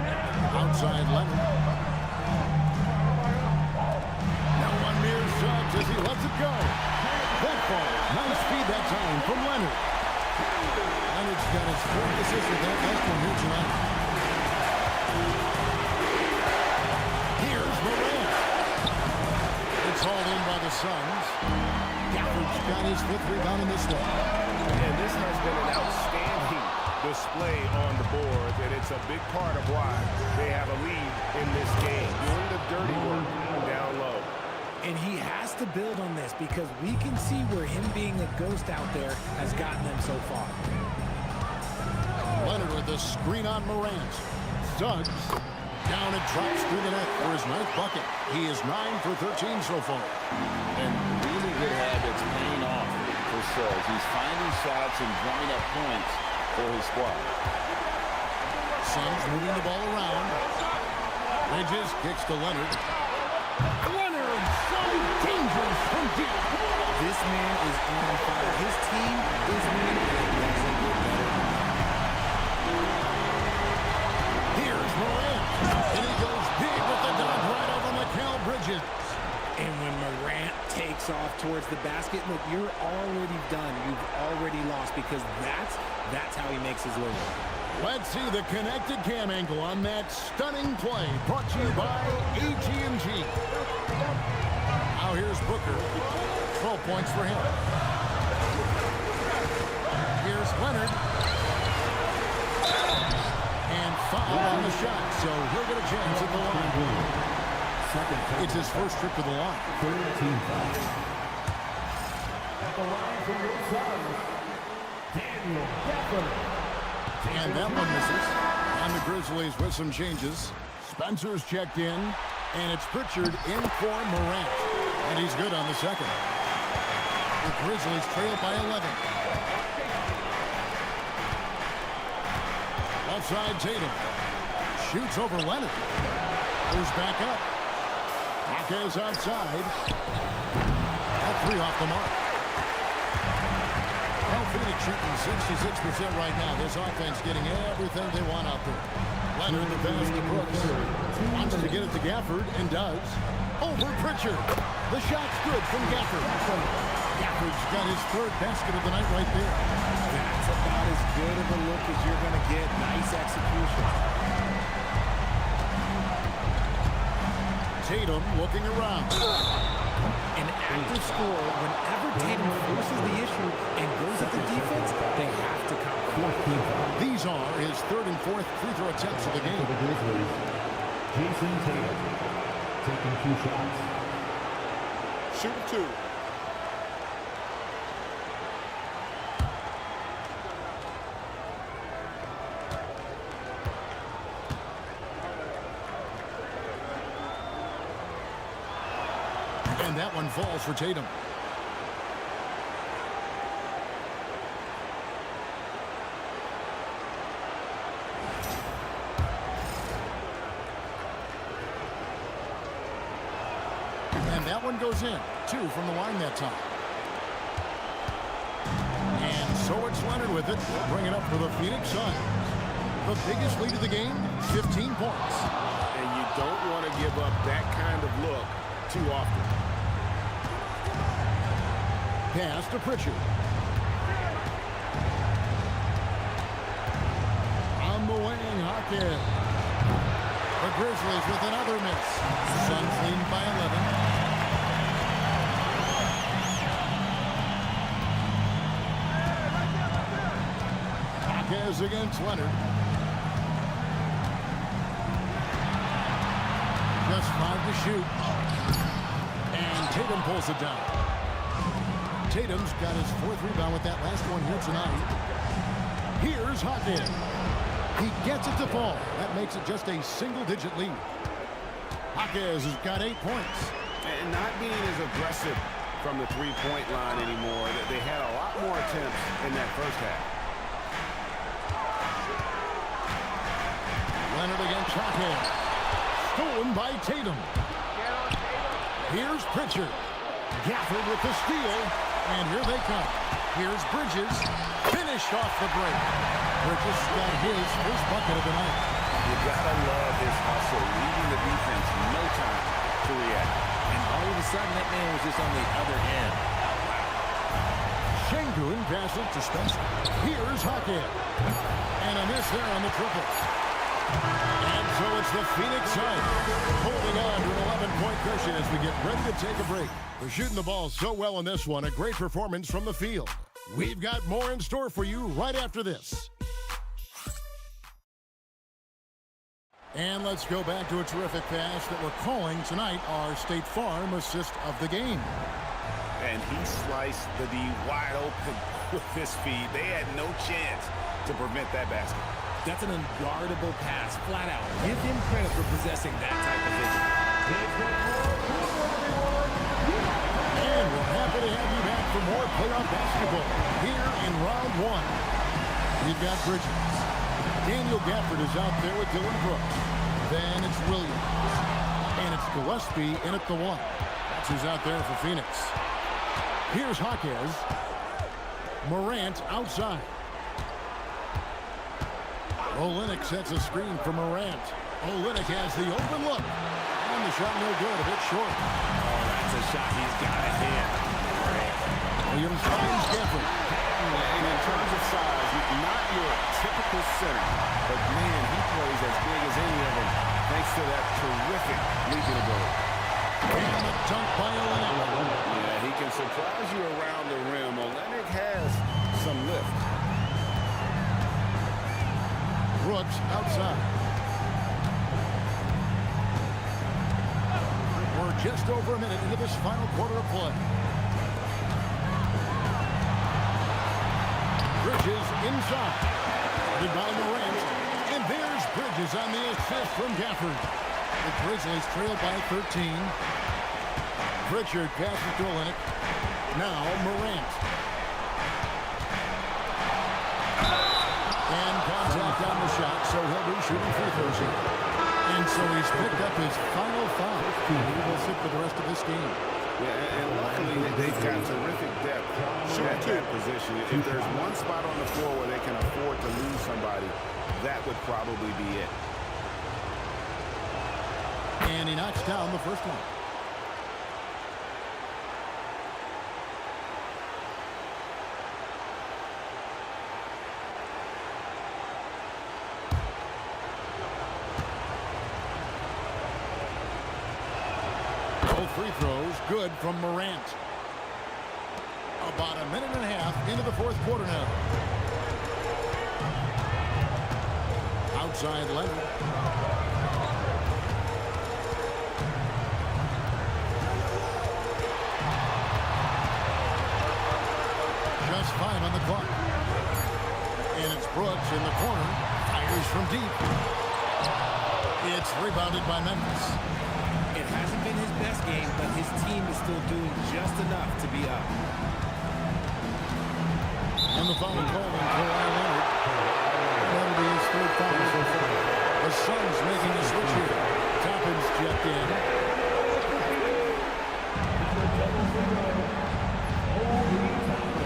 Outside Leonard. Now one mere shot as he lets it go. That ball. Nice speed that time from Leonard. Leonard's got his 4th assist with that last one here tonight. Here's Morant. It's hauled in by the Suns. Gafford's got his 5th rebound in this one. And this has been an outstanding display on the board, and it's a big part of why they have a lead in this game, doing the dirty work down low. And he has to build on this because we can see where him being a ghost out there has gotten them so far. Leonard with the screen on Morant. Suggs down and drops through the net for his 9th bucket. He is 9 for 13 so far. And really good habits paying off for Suggs. He's finding shots and drumming up points for his squad. Suggs moving the ball around. Bridges kicks to Leonard. Leonard, so dangerous from deep. This man is on fire. His team is winning, and it doesn't get better. Here's Morant. And he goes big with the dunk right over Mikal Bridges. And when Morant takes off towards the basket, look, you're already done. You've already lost because that's how he makes his living. Let's see the connected cam angle on that stunning play brought to you by AT&T. Now here's Booker. 12 points for him. Here's Leonard. And foul on the shot, so he'll get a chance at the line. It's his first trip to the line. At the line from your side, Daniel Gafford. And that one misses. And the Grizzlies with some changes. Spencer's checked in. And it's Pritchard in for Morant. And he's good on the second. The Grizzlies trail by 11. Left side Tatum. Shoots over Leonard. Goes back up. Hawkins outside. That 3 off the mark. Well, Phoenix shooting 66% right now. This offense getting everything they want out there. Leonard the pass to Brooks. Wants to get it to Gafford and does. Over Pritchard. The shot's good from Gafford. Gafford's got his 3rd basket of the night right there. That's about as good of a look as you're going to get. Nice execution. Tatum looking around. An active scorer, whenever Tatum forces the issue and goes at the defense, they have to counter. These are his 3rd and 4th free throw attempts of the game. For the Grizzlies, Jason Tatum taking 2 shots. Shoot 2. And that one falls for Tatum. And that one goes in. 2 from the line that time. And so it's Leonard with it. We'll bring it up for the Phoenix Suns. The biggest lead of the game, 15 points. And you don't want to give up that kind of look too often. Pass to Pritchard. On the wing, Hawkins. The Grizzlies with another miss. Suns lead by 11. Hawkins against Leonard. Just 5 to shoot. And Tatum pulls it down. Tatum's got his 4th rebound with that last one here tonight. Here's Hawkins. He gets it to fall. That makes it just a single-digit lead. Hawkins has got 8 points. And not being as aggressive from the 3-point line anymore. They had a lot more attempts in that first half. Leonard against Hawkins. Stolen by Tatum. Here's Pritchard. Gafford with the steal. And here they come. Here's Bridges. Finished off the break. Bridges got his first bucket of the night. You gotta love his hustle, leaving the defense no time to react. And all of a sudden, that man was just on the other end. Şengün passes to Spencer. Here's Hawkins. And a miss there on the triple. And so it's the Phoenix Suns holding on to an 11-point cushion. substitution as we get ready to take a break. They're shooting the ball so well in this one. A great performance from the field. We've got more in store for you right after this. And let's go back to a terrific pass that we're calling tonight our State Farm assist of the game. And he sliced the D wide open with his feet. They had no chance to prevent that basket. That's an unguardable pass, flat out. Give him credit for possessing that type of vision. And we're happy to have you back for more playoff basketball here in round one. We've got Bridges. Daniel Gafford is out there with Dylan Brooks. Then it's Williams. And it's Gillespie in at the one. That's who's out there for Phoenix. Here's Jaquez. Morant outside. Olynyk sets a screen for Morant. Olynyk has the open look. And the shot no good, a bit short. Oh, that's a shot he's got to hit. Williams finds Gafford. And in terms of size, not your typical center. But, man, he plays as big as any of them thanks to that terrific leaping ability. And the dunk by Olynyk. Yeah, he can surprise you around the rim. Olynyk has some lift. Brooks outside. We're just over a minute into this final quarter of play. Bridges inside. Guarded by Morant. And there's Bridges on the assist from Gafford. The Grizzlies trail by 13. Pritchard passes to Olynyk. Now Morant. And contact on the shot, so he'll be shooting free throws here. And so he's picked up his final foul. He will sit for the rest of this game. Yeah, and luckily they've got terrific depth at that position. If there's one spot on the floor where they can afford to lose somebody, that would probably be it. And he knocks down the first one. Free throws, good from Morant. About a minute and a half into the fourth quarter now. Outside Leonard. Just 5 on the clock. And it's Brooks in the corner. Fires from deep. It's rebounded by Memphis. It hasn't been his best game, but his team is still doing just enough to be up. And the foul called on Kawhi Leonard. That'll be his third foul so far. The Suns making the switch here. Toppin's checked in.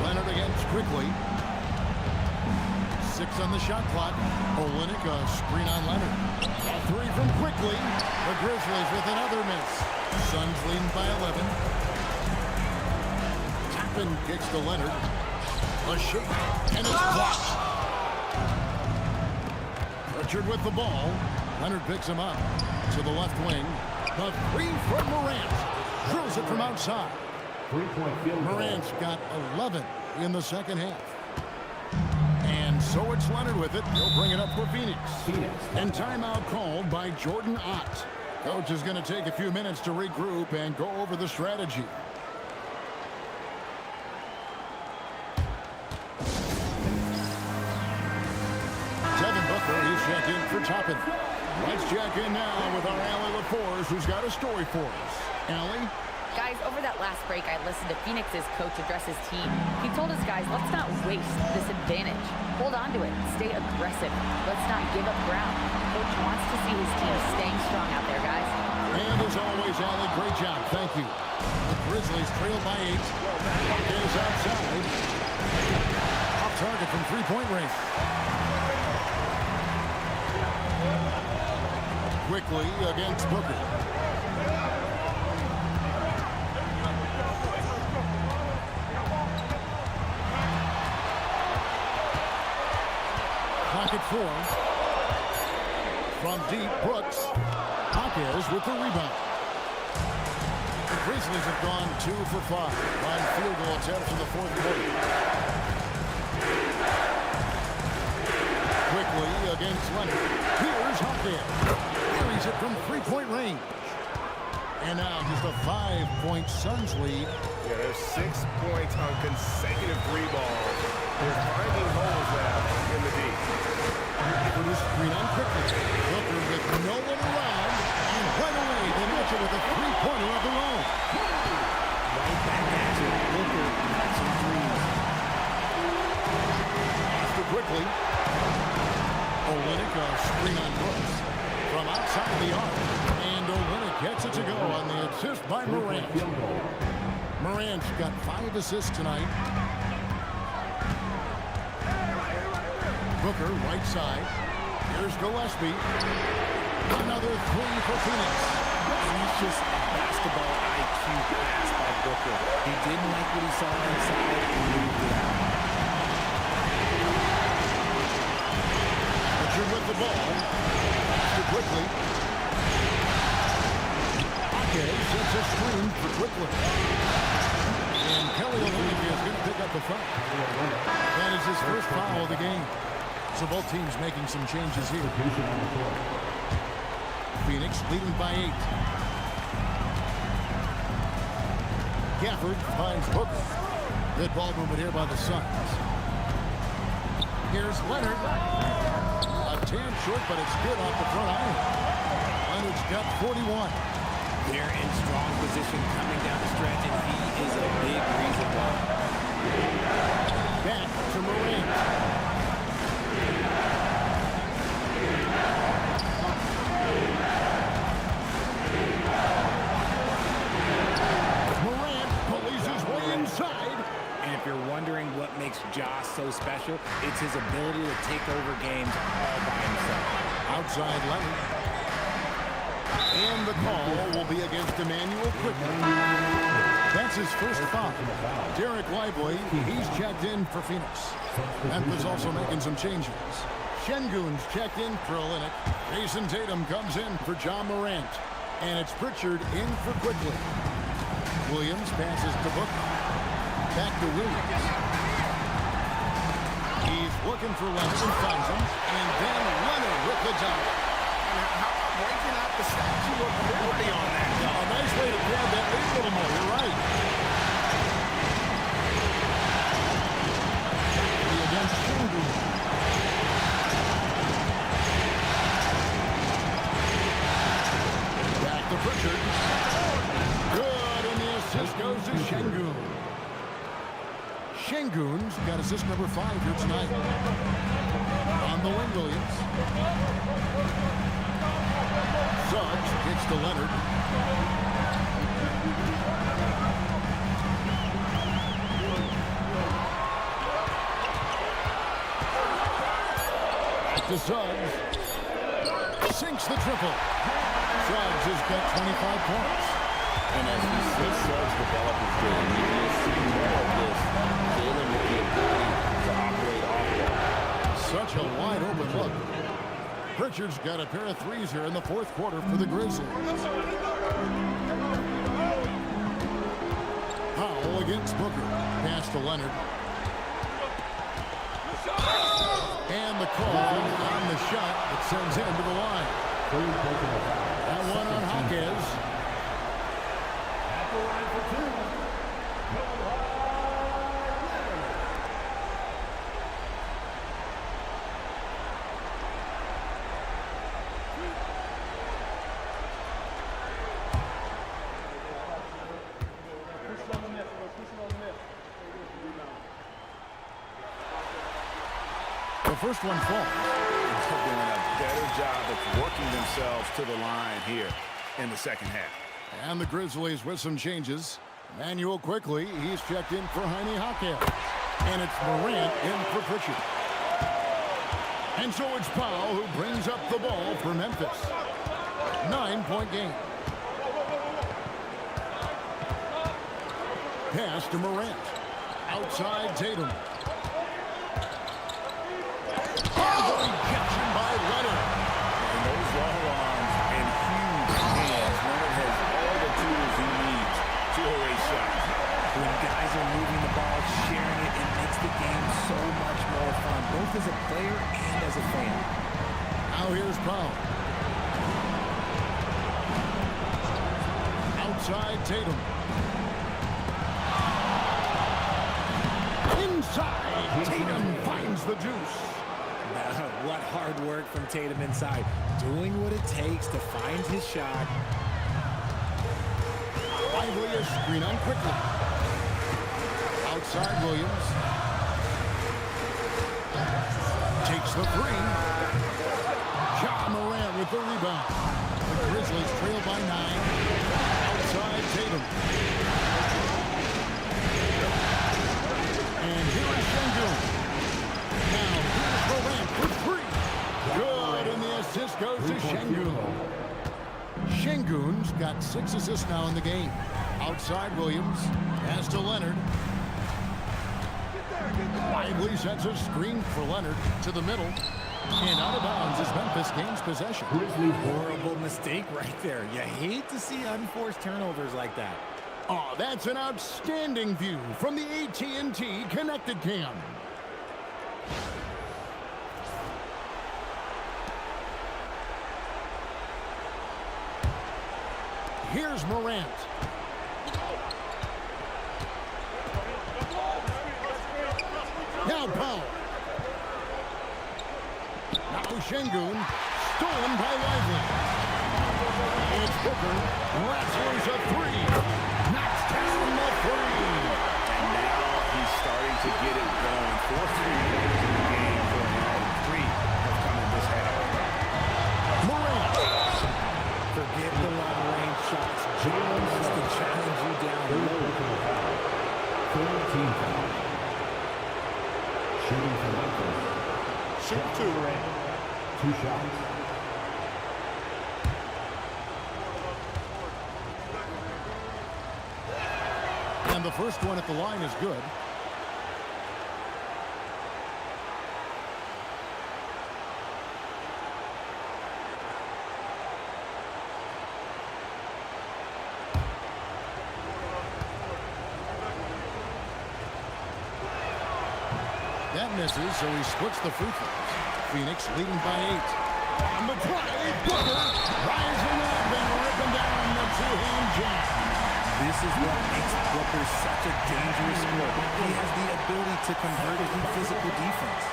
Leonard against Quickly. 6 on the shot clock. Olynyk, a screen on Leonard. A 3 from Quickly. The Grizzlies with another miss. Suns leading by 11. Toppin kicks to Leonard. A shake, and it's blocked. Pritchard with the ball. Leonard picks him up to the left wing. The 3 from Morant. Drills it from outside. Morant's got 11 in the second half. And so it's Leonard with it. He'll bring it up for Phoenix. And timeout called by Jordan Ott. Coach is going to take a few minutes to regroup and go over the strategy. Devin Booker, he's checked in for Toppin. Let's check in now with our Allie LaForce, who's got a story for us. Allie? Guys, over that last break, I listened to Phoenix's coach address his team. He told his guys, let's not waste this advantage. Hold on to it. Stay aggressive. Let's not give up ground. Coach wants to see his team staying strong out there, guys. And as always, Allie, great job. Thank you. The Grizzlies trail by 8. Is outside. Off target from three-point range. Quickly against Booker. Pocket 4. From deep, Brooks. Jaquez with the rebound. Grizzlies have gone 2 for 5 on field goal attempts in the fourth quarter. Quickly against Leonard. Here's Hawkins. Carries it from three-point range. And now just a 5-point Suns lead. Yeah, there's 6 points on consecutive 3 balls. They're finding holes now in the D. For this screen on quickly. Booker with no one around. And right away, they match it with a three-pointer of their own. Right back at you. Booker got some threes. After quickly. Olynyk, a screen on Brooks. From outside the arc. And Olynyk gets it to go on the assist by Morant. Morant's got 5 assists tonight. Booker, right side. Here's Gillespie. Another 3 for Phoenix. He's just a basketball IQ pass by Booker. He didn't like what he saw inside and moved it out. Richard with the ball. To quickly. Okay, sets a screen for Quickly. And Kelly Olynyk is going to pick up the foul. That is his first foul of the game. So both teams making some changes here. Phoenix leading by 8. Gafford finds Booker. Good ball movement here by the Suns. Here's Leonard. A tan short, but it's good off the front iron. Leonard's got 41. They're in strong position coming down the stretch, and he is a big reason why. Back to Morant. Morant pulleys his way inside. And if you're wondering what makes Josh so special, it's his ability to take over games all by himself. Outside Leonard. And the call will be against Emmanuel Quickly. That's his first foul. Derek Lively, he's checked in for Phoenix. Memphis also making some changes. Şengün's checked in for Olynyk. Jason Tatum comes in for John Morant. And it's Pritchard in for Quickly. Williams passes to Booker. Back to Williams. He's looking for Leonard and finds him. And then Leonard with the dunk. Breaking out the statue of liberty on that. A nice way to grab that lead a little more. You're right. Against Şengün. Back to Pritchard. Good, and the assist goes to Şengün. Şengün's got assist number 5 here tonight. On the wing, Williams. Suggs gets to Leonard. Back to Suggs. Sinks the triple. Suggs has got 25 points. And as we see Suggs develop his game, you will see more of this. Jalen with the ability to operate off ball. Such a wide open look. Pritchard's got a pair of threes here in the fourth quarter for the Grizzlies. Powell against Booker. Pass to Leonard. And the call on the shot that sends him to the line. That one on Hawkins. At the line for 2. The first one falls. They're doing a better job of working themselves to the line here in the second half. And the Grizzlies with some changes. Emmanuel Quickly, he's checked in for Heine Hawkins. And it's Morant in for Pritchard. And so it's Powell who brings up the ball for Memphis. 9-point game. Pass to Morant. Outside Tatum. Rejection by Leonard. And those long arms and huge hands. Leonard has all the tools he needs foul. Outside Tatum. Inside, Tatum finds the juice. What hard work from Tatum inside. Doing what it takes to find his shot. Lively is screen on quickly. Outside Williams. Takes the three. Ja Morant with the rebound. The Grizzlies trail by 9. Outside Tatum. And here is Sengun. Now here's Morant for 3. Good, and the assist goes to Sengun. Sengun's got 6 assists now in the game. Outside Williams. Pass to Leonard. Lively sets a screen for Leonard to the middle. And out of bounds is Memphis gains possession. Horrible mistake right there. You hate to see unforced turnovers like that. Oh, that's an outstanding view from the AT&T Connected Cam. Here's Morant. Now Powell. Now Sengun. Stolen by Lively. It's Booker. Wrestlers a 3. Knocks down the 3. And now he's starting to get it going. 4 3 in the game for him. 3 have come in this half. Morant. Forget the long-range shots. Jalen has to challenge you down low. 14 foul. Shooting for Memphis. Shoot 2. 2 shots. And the first one at the line is good. That misses, so he splits the free throws. Phoenix leading by 8. On the play, Booker rising up and ripping down the two-hand jam. This is what makes Booker such a dangerous scorer. He has the ability to convert it in physical defense.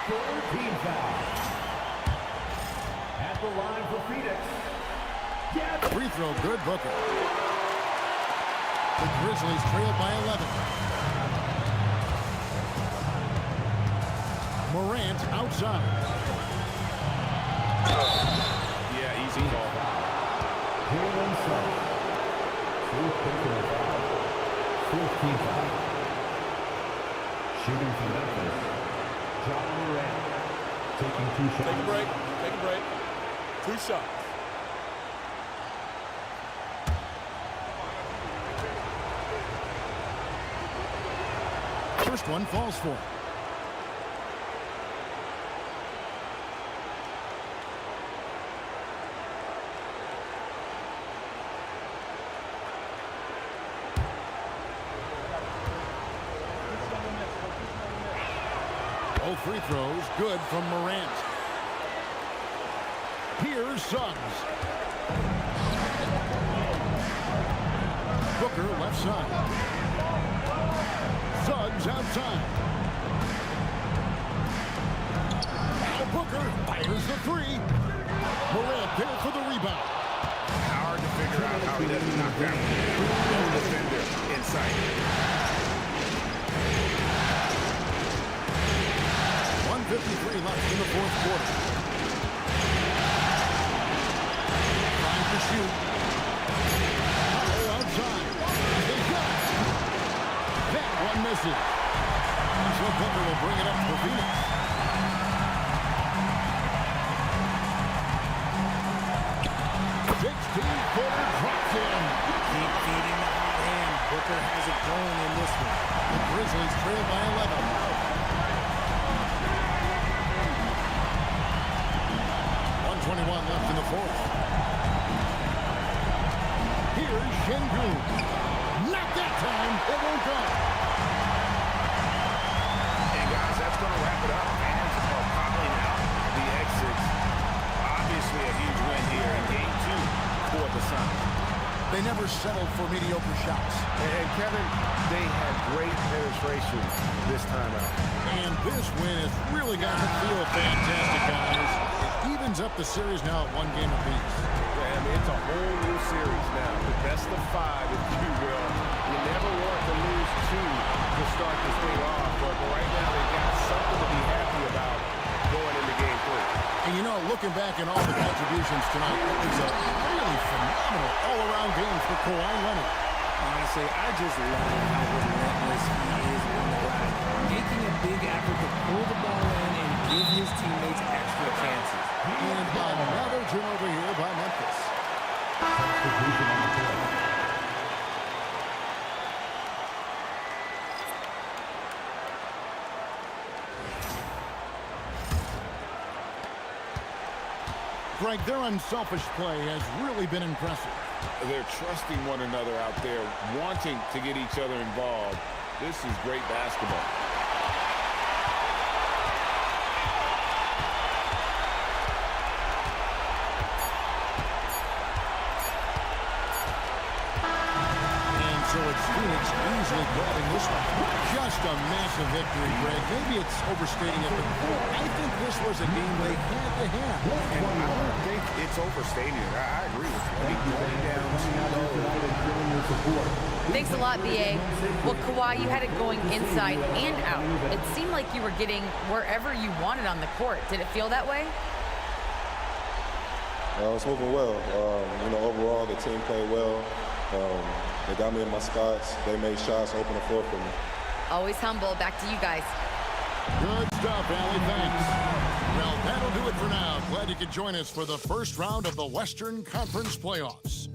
14 foul. At the line for Phoenix. Free throw good, Booker. The Grizzlies trail by 11. Morant outside. Yeah, easy call. Jalen Suggs. 14 foul. Shooting for Memphis. Ja Morant. Taking 2 shots. Take a break. Take a break. 2 shots. First one falls for him. Both free throws good from Morant. Here's Suggs. Booker left side. Suggs outside. Now Booker fires the 3. Morant there for the rebound. Hard to figure out how he doesn't knock down. No defender in sight. 1:53 left in the fourth quarter. Trying to shoot. Oh, outside. They got it. That one misses. So Booker will bring it up for Phoenix. Footer drops in. Keep feeding the hot hand. Booker has it going in this one. The Grizzlies trail by 11. Left in the fourth. Here's Sengun. Not that time. It won't go. And guys, that's going to wrap it up. Fans are calling out the exits. Obviously, They never settled for mediocre shots. And Kevin, they had great penetration this time out. And this win has really got to feel fantastic, guys. It evens up the series now at 1 game apiece. Yeah, I mean, it's a whole new series now. The best of 5, if you will. You never want to lose 2 to start this thing off, but right now they've got something to be happy about going into game 3. And you know, looking back at all the contributions tonight, it was a really phenomenal all-around game for Kawhi Leonard. Honestly, I just love how relentless he is on the ground, making a big effort to pull the ball in and give his teammates extra chances. And another turnover here by Memphis. Greg, their unselfish play has really been impressive. They're trusting one another out there, wanting to get each other involved. This is great basketball. And so it's Phoenix easily grabbing this one. Just a massive victory, Greg. Maybe it's overstating it, but I think this was a game they had to have. And I don't think it's overstating it. I agree with you. I mean, going down too low. Thanks a lot, BA. Well, Kawhi, you had it going inside and out. It seemed like you were getting wherever you wanted on the court. Did it feel that way? It's moving well. Overall, the team played well. They got me in my spots. They made shots, open the floor for me. Always humble. Back to you guys. Good stuff, Allie. Thanks. Well, that'll do it for now. Glad you could join us for the first round of the Western Conference playoffs.